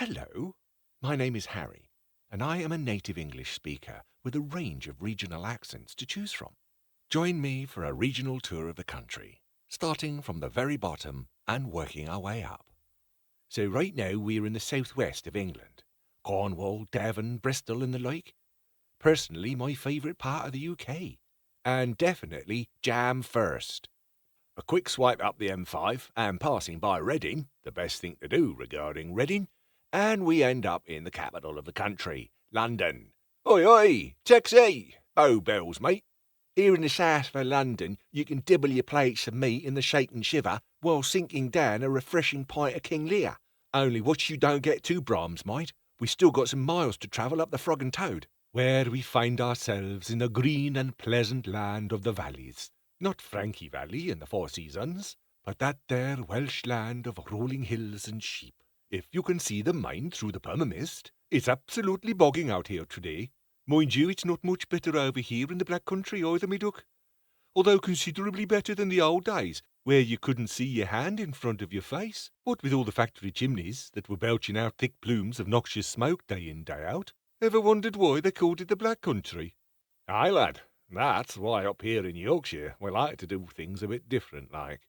Hello, my name is Harry, and I am a native English speaker with a range of regional accents to choose from. Join me for a regional tour of the country, starting from the very bottom and working our way up. So right now we're in the southwest of England, Cornwall, Devon, Bristol and the like. Personally, my favourite part of the UK, and definitely jam first. A quick swipe up the M5 and passing by Reading, the best thing to do regarding Reading, and we end up in the capital of the country, London. Oi, oi, taxi! Oh, bells, mate. Here in the south of London, you can dibble your plates of meat in the Shake and Shiver while sinking down a refreshing pint of King Lear. Only watch you don't get too Brahms, mate. We still got some miles to travel up the Frog and Toad, where we find ourselves in the green and pleasant land of the valleys. Not Frankie Valley in the Four Seasons, but that there Welsh land of rolling hills and sheep. If you can see the mine through the permamist, it's absolutely bogging out here today. Mind you, it's not much better over here in the Black Country either, me duck. Although considerably better than the old days, where you couldn't see your hand in front of your face. What with all the factory chimneys that were belching out thick plumes of noxious smoke day in, day out. Ever wondered why they called it the Black Country? Aye, lad. That's why up here in Yorkshire we like to do things a bit different like.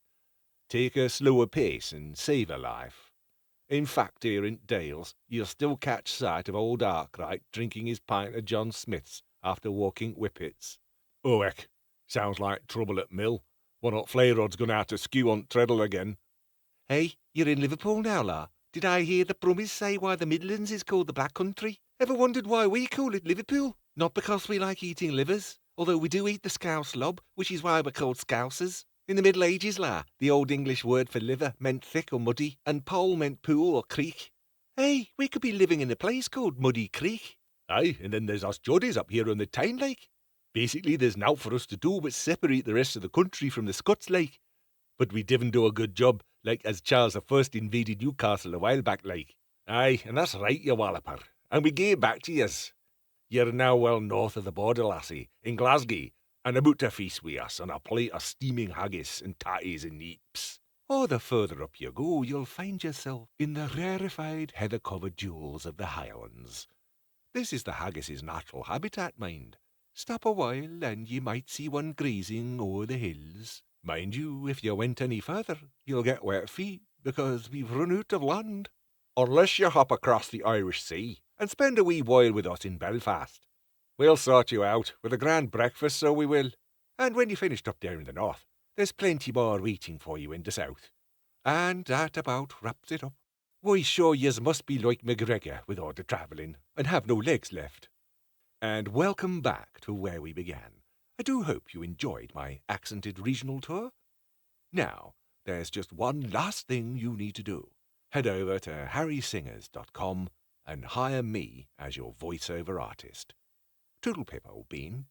Take a slower pace and savour life. In fact, here in Dales, you'll still catch sight of old Arkwright drinking his pint of John Smith's after walking whippets. Oh, heck, sounds like trouble at mill. One of Flayrod's gone out to skew on Treadle again. Hey, you're in Liverpool now, la? Did I hear the Brummies say why the Midlands is called the Black Country? Ever wondered why we call it Liverpool? Not because we like eating livers, although we do eat the scouse lob, which is why we're called scousers. In the Middle Ages, la, the Old English word for liver meant thick or muddy, and pole meant pool or creek. Hey, we could be living in a place called Muddy Creek. Aye, and then there's us Joddies up here on the Tyne Lake. Basically, there's nowt for us to do but separate the rest of the country from the Scots Lake. But we didn't do a good job, like as Charles I invaded Newcastle a while back, like. Aye, and that's right, you walloper. And we gave back to yous. You're now well north of the border, lassie, in Glasgow, and about to feast with us on a plate of steaming haggis and tatties and neeps. Or the further up you go, you'll find yourself in the rarefied, heather-covered jewels of the Highlands. This is the haggis's natural habitat, mind. Stop a while, and ye might see one grazing o'er the hills. Mind you, if you went any further, you'll get wet feet, because we've run out of land. Unless you hop across the Irish Sea and spend a wee while with us in Belfast. We'll sort you out with a grand breakfast, so we will. And when you're finished up there in the north, there's plenty more waiting for you in the south. And that about wraps it up. Why, sure yous must be like McGregor with all the travelling, and have no legs left. And welcome back to where we began. I do hope you enjoyed my accented regional tour. Now, there's just one last thing you need to do. Head over to harrysingers.com and hire me as your voiceover artist. Toodle pip, old bean.